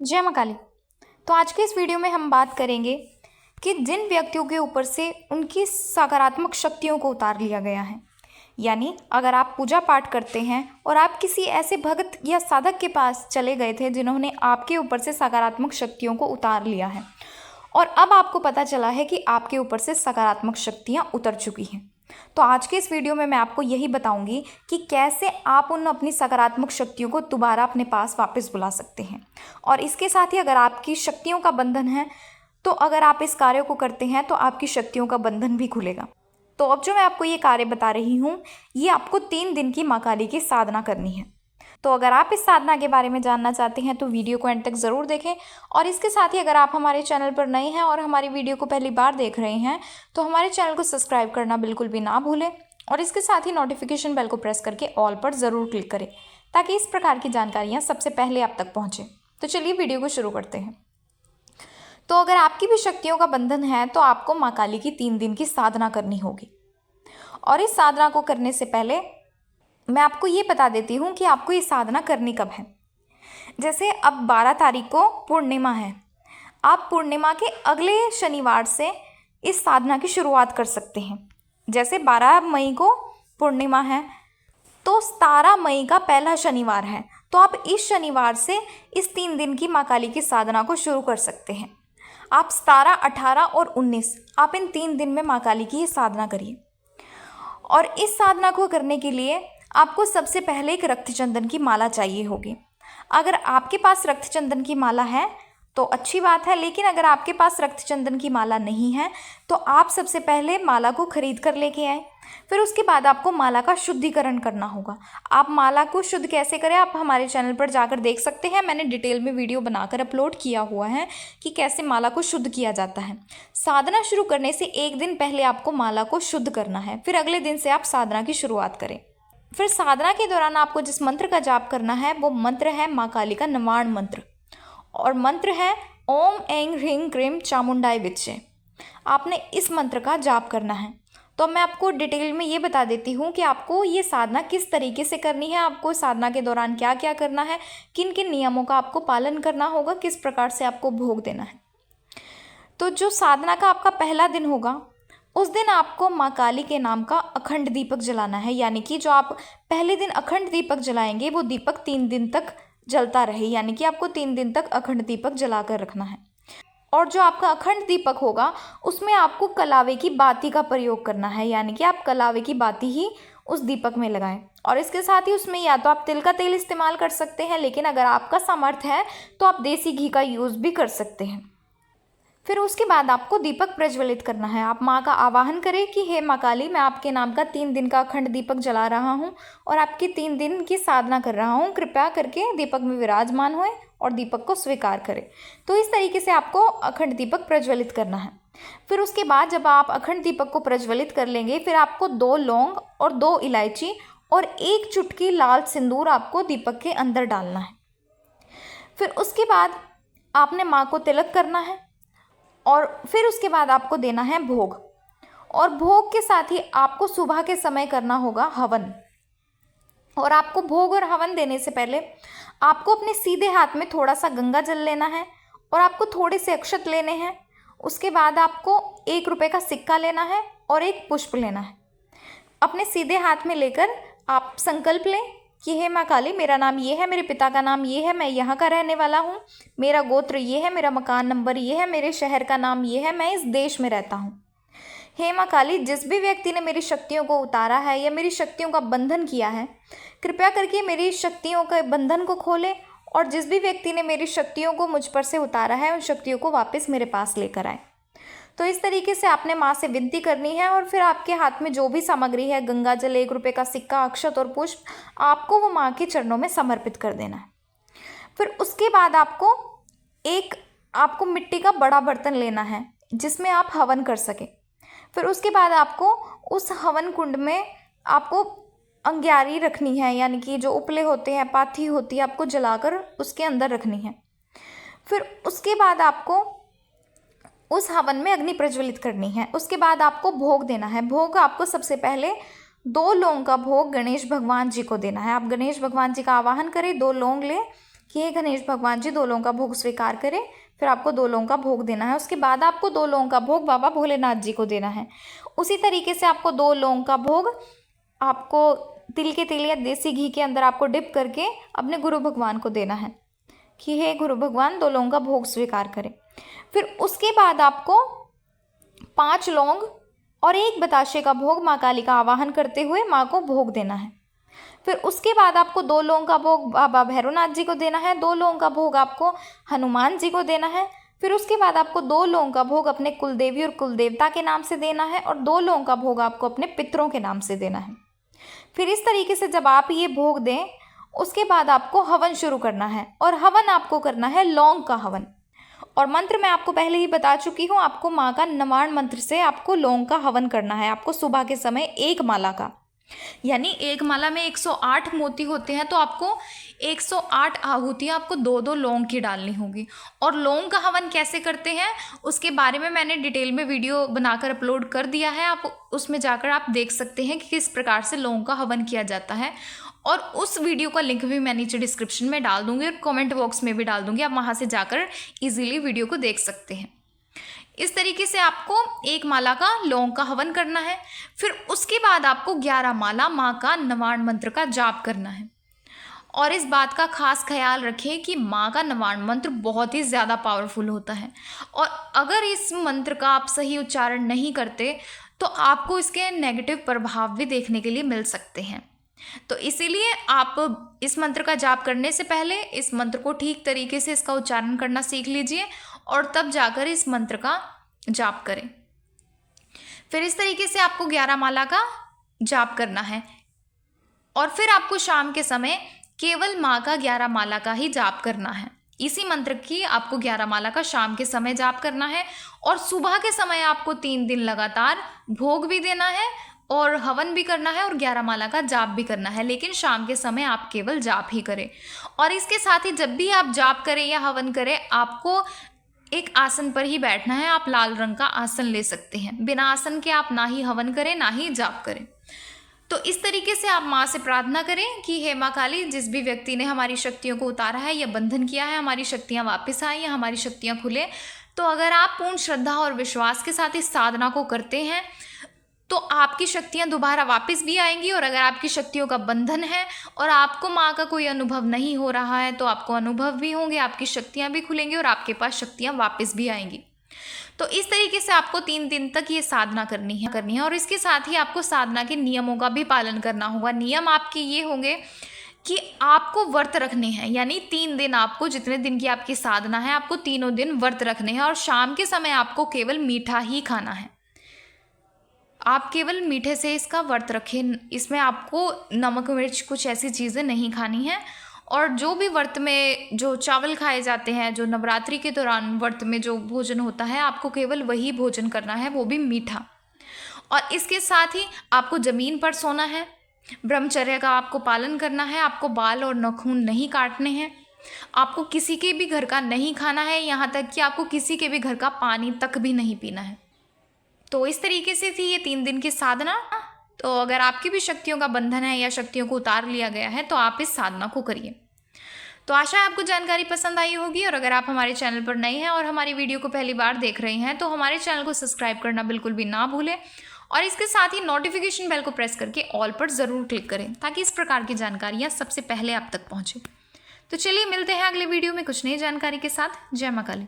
जय माँ काली। तो आज के इस वीडियो में हम बात करेंगे कि जिन व्यक्तियों के ऊपर से उनकी सकारात्मक शक्तियों को उतार लिया गया है, यानी अगर आप पूजा पाठ करते हैं और आप किसी ऐसे भगत या साधक के पास चले गए थे जिन्होंने आपके ऊपर से सकारात्मक शक्तियों को उतार लिया है और अब आपको पता चला है कि आपके ऊपर से सकारात्मक शक्तियाँ उतर चुकी हैं, तो आज के इस वीडियो में मैं आपको यही बताऊंगी कि कैसे आप उन अपनी सकारात्मक शक्तियों को दोबारा अपने पास वापस बुला सकते हैं। और इसके साथ ही अगर आपकी शक्तियों का बंधन है तो अगर आप इस कार्य को करते हैं तो आपकी शक्तियों का बंधन भी खुलेगा। तो अब जो मैं आपको ये कार्य बता रही हूँ, ये आपको 3 दिन की माँ काली की साधना करनी है। तो अगर आप इस साधना के बारे में जानना चाहते हैं तो वीडियो को एंड तक ज़रूर देखें। और इसके साथ ही अगर आप हमारे चैनल पर नए हैं और हमारी वीडियो को पहली बार देख रहे हैं तो हमारे चैनल को सब्सक्राइब करना बिल्कुल भी ना भूलें और इसके साथ ही नोटिफिकेशन बेल को प्रेस करके ऑल पर ज़रूर क्लिक करें ताकि इस प्रकार की जानकारियाँ सबसे पहले आप तक पहुँचें। तो चलिए वीडियो को शुरू करते हैं। तो अगर आपकी भी शक्तियों का बंधन है तो आपको माँ काली की 3 दिन की साधना करनी होगी। और इस साधना को करने से पहले मैं आपको ये बता देती हूँ कि आपको ये साधना करनी कब है। जैसे अब 12 तारीख को पूर्णिमा है, आप पूर्णिमा के अगले शनिवार से इस साधना की शुरुआत कर सकते हैं। जैसे 12 मई को पूर्णिमा है तो 17 मई का पहला शनिवार है, तो आप इस शनिवार से इस 3 दिन की माँ काली की साधना को शुरू कर सकते हैं। आप 17, 18 और 19 आप इन 3 दिन में माँ काली की ये साधना करिए। और इस साधना को करने के लिए आपको सबसे पहले एक रक्त चंदन की माला चाहिए होगी। अगर आपके पास रक्त चंदन की माला है तो अच्छी बात है, लेकिन अगर आपके पास रक्त चंदन की माला नहीं है तो आप सबसे पहले माला को खरीद कर लेके आए। फिर उसके बाद आपको माला का शुद्धिकरण करना होगा। आप माला को शुद्ध कैसे करें आप हमारे चैनल पर जाकर देख सकते हैं। मैंने डिटेल में वीडियो बनाकर अपलोड किया हुआ है कि कैसे माला को शुद्ध किया जाता है। साधना शुरू करने से 1 दिन पहले आपको माला को शुद्ध करना है, फिर अगले दिन से आप साधना की शुरुआत करें। फिर साधना के दौरान आपको जिस मंत्र का जाप करना है वो मंत्र है माँ काली का नवाण मंत्र, और मंत्र है ओम ऐं ह्रीं क्रीं चामुंडाय विच्चे। आपने इस मंत्र का जाप करना है। तो मैं आपको डिटेल में ये बता देती हूँ कि आपको ये साधना किस तरीके से करनी है, आपको साधना के दौरान क्या क्या करना है, किन किन नियमों का आपको पालन करना होगा, किस प्रकार से आपको भोग देना है। तो जो साधना का आपका पहला दिन होगा उस दिन आपको माँ काली के नाम का अखंड दीपक जलाना है, यानी कि जो आप पहले दिन अखंड दीपक जलाएंगे वो दीपक 3 दिन तक जलता रहे, यानी कि आपको 3 दिन तक अखंड दीपक जला कर रखना है। और जो आपका अखंड दीपक होगा उसमें आपको कलावे की बाती का प्रयोग करना है, यानी कि आप कलावे की बाती ही उस दीपक में लगाएं। और इसके साथ ही उसमें या तो आप तिल का तेल इस्तेमाल कर सकते हैं, लेकिन अगर आपका सामर्थ्य है तो आप देसी घी का यूज़ भी कर सकते हैं। फिर उसके बाद आपको दीपक प्रज्वलित करना है। आप माँ का आवाहन करें कि हे माँ काली, मैं आपके नाम का 3 दिन का अखंड दीपक जला रहा हूँ और आपकी 3 दिन की साधना कर रहा हूँ, कृपया करके दीपक में विराजमान होए और दीपक को स्वीकार करें। तो इस तरीके से आपको अखंड दीपक प्रज्वलित करना है। फिर उसके बाद जब आप अखंड दीपक को प्रज्वलित कर लेंगे फिर आपको 2 लौंग और 2 इलायची और 1 चुटकी लाल सिंदूर आपको दीपक के अंदर डालना है। फिर उसके बाद आपने माँ को तिलक करना है और फिर उसके बाद आपको देना है भोग। और भोग के साथ ही आपको सुबह के समय करना होगा हवन। और आपको भोग और हवन देने से पहले आपको अपने सीधे हाथ में थोड़ा सा गंगा जल लेना है और आपको थोड़े से अक्षत लेने हैं। उसके बाद आपको 1 रुपये का सिक्का लेना है और 1 पुष्प लेना है। अपने सीधे हाथ में लेकर आप संकल्प लें कि हे माँ काली, मेरा नाम ये है, मेरे पिता का नाम ये है, मैं यहाँ का रहने वाला हूँ, मेरा गोत्र ये है, मेरा मकान नंबर ये है, मेरे शहर का नाम ये है, मैं इस देश में रहता हूँ। हे माँ काली, जिस भी व्यक्ति ने मेरी शक्तियों को उतारा है या मेरी शक्तियों का बंधन किया है, कृपया करके मेरी शक्तियों के बंधन को खोले और जिस भी व्यक्ति ने मेरी शक्तियों को मुझ पर से उतारा है उन शक्तियों को वापस मेरे पास लेकर आए। तो इस तरीके से आपने माँ से विनती करनी है और फिर आपके हाथ में जो भी सामग्री है, गंगा जल, 1 रुपये का सिक्का, अक्षत और पुष्प, आपको वो माँ के चरणों में समर्पित कर देना है। फिर उसके बाद आपको मिट्टी का बड़ा बर्तन लेना है जिसमें आप हवन कर सकें। फिर उसके बाद आपको उस हवन कुंड में आपको अंग्यारी रखनी है, यानी कि जो उपले होते हैं, पाथी होती है, आपको जलाकर उसके अंदर रखनी है। फिर उसके बाद आपको उस हवन में अग्नि प्रज्वलित करनी है। उसके बाद आपको भोग देना है। भोग आपको सबसे पहले 2 लौंग का भोग गणेश भगवान जी को देना है। आप गणेश भगवान जी का आवाहन करें, 2 लौंग लें, कि हे गणेश भगवान जी 2 लोगों का भोग स्वीकार करें। फिर आपको 2 लोगों का भोग देना है। उसके बाद आपको 2 लोगों का भोग बाबा भोलेनाथ जी को देना है। उसी तरीके से आपको 2 लोगों का भोग आपको तिल के तेल या देसी घी के अंदर आपको डिप करके अपने गुरु भगवान को देना है कि हे गुरु भगवान 2 लोगों का भोग स्वीकार करें। फिर उसके बाद आपको 5 लौंग और 1 बताशे का भोग माँ काली का आवाहन करते हुए माँ को भोग देना है। फिर उसके बाद आपको 2 लोगों का भोग बाबा भैरवनाथ जी को देना है, 2 लोगों का भोग आपको हनुमान जी को देना है। फिर उसके बाद आपको 2 लोगों का भोग अपने कुलदेवी और कुलदेवता के नाम से देना है और 2 लोगों का भोग आपको अपने पितरों के नाम से देना है। फिर इस तरीके से जब आप ये भोग दें, उसके बाद आपको हवन शुरू करना है और हवन आपको करना है लौंग का हवन। और मंत्र मैं आपको पहले ही बता चुकी हूँ, आपको माँ का नवाण मंत्र से आपको लौंग का हवन करना है। आपको सुबह के समय 1 माला का, यानी 1 माला में 108 मोती होते हैं, तो आपको 108 आहुतियाँ आपको 2-2 लौंग की डालनी होगी। और लौंग का हवन कैसे करते हैं उसके बारे में मैंने डिटेल में वीडियो बनाकर अपलोड कर दिया है। आप उसमें जाकर आप देख सकते हैं कि किस प्रकार से लौंग का हवन किया जाता है। और उस वीडियो का लिंक भी मैं नीचे डिस्क्रिप्शन में डाल दूँगी और कमेंट बॉक्स में भी डाल दूँगी। आप वहाँ से जाकर ईजिली वीडियो को देख सकते हैं। इस तरीके से आपको 1 माला का लौंग का हवन करना है। फिर उसके बाद आपको 11 माला माँ का नवाण मंत्र का जाप करना है। और इस बात का खास ख्याल रखें कि माँ का नवाण मंत्र बहुत ही ज़्यादा पावरफुल होता है और अगर इस मंत्र का आप सही उच्चारण नहीं करते तो आपको इसके नेगेटिव प्रभाव भी देखने के लिए मिल सकते हैं। तो इसीलिए आप इस मंत्र का जाप करने से पहले इस मंत्र को ठीक तरीके से इसका उच्चारण करना सीख लीजिए और तब जाकर इस मंत्र का जाप करें। फिर इस तरीके से आपको 11 माला का जाप करना है और फिर आपको शाम के समय केवल माँ का 11 माला का ही जाप करना है। इसी मंत्र की आपको 11 माला का शाम के समय जाप करना है और सुबह के समय आपको 3 दिन लगातार भोग भी देना है और हवन भी करना है और 11 माला का जाप भी करना है, लेकिन शाम के समय आप केवल जाप ही करें। और इसके साथ ही जब भी आप जाप करें या हवन करें, आपको एक आसन पर ही बैठना है। आप लाल रंग का आसन ले सकते हैं। बिना आसन के आप ना ही हवन करें ना ही जाप करें। तो इस तरीके से आप माँ से प्रार्थना करें कि हे माँ काली, जिस भी व्यक्ति ने हमारी शक्तियों को उतारा है या बंधन किया है, हमारी शक्तियाँ वापस आए या हमारी शक्तियाँ खुले। तो अगर आप पूर्ण श्रद्धा और विश्वास के साथ इस साधना को करते हैं तो आपकी शक्तियाँ दोबारा वापस भी आएंगी। और अगर आपकी शक्तियों का बंधन है और आपको माँ का कोई अनुभव नहीं हो रहा है तो आपको अनुभव भी होंगे, आपकी शक्तियाँ भी खुलेंगी और आपके पास शक्तियाँ वापस भी आएंगी। तो इस तरीके से आपको 3 दिन तक ये साधना करनी है और इसके साथ ही आपको साधना के नियमों का भी पालन करना होगा। नियम आपके ये होंगे कि आपको व्रत रखने हैं, यानी 3 दिन आपको, जितने दिन की आपकी साधना है, आपको तीनों दिन व्रत रखने हैं और शाम के समय आपको केवल मीठा ही खाना है। आप केवल मीठे से इसका व्रत रखें। इसमें आपको नमक मिर्च कुछ ऐसी चीज़ें नहीं खानी है। और जो भी व्रत में जो चावल खाए जाते हैं, जो नवरात्रि के दौरान व्रत में जो भोजन होता है, आपको केवल वही भोजन करना है, वो भी मीठा। और इसके साथ ही आपको ज़मीन पर सोना है, ब्रह्मचर्य का आपको पालन करना है, आपको बाल और नाखून नहीं काटने हैं, आपको किसी के भी घर का नहीं खाना है, यहाँ तक कि आपको किसी के भी घर का पानी तक भी नहीं पीना है। तो इस तरीके से थी ये 3 दिन की साधना। तो अगर आपकी भी शक्तियों का बंधन है या शक्तियों को उतार लिया गया है तो आप इस साधना को करिए। तो आशा है आपको जानकारी पसंद आई होगी। और अगर आप हमारे चैनल पर नए हैं और हमारी वीडियो को पहली बार देख रहे हैं तो हमारे चैनल को सब्सक्राइब करना बिल्कुल भी ना भूलें और इसके साथ ही नोटिफिकेशन बेल को प्रेस करके ऑल पर ज़रूर क्लिक करें ताकि इस प्रकार की जानकारियाँ सबसे पहले आप तक पहुँचे। तो चलिए मिलते हैं अगले वीडियो में कुछ नई जानकारी के साथ। जय माँ काली।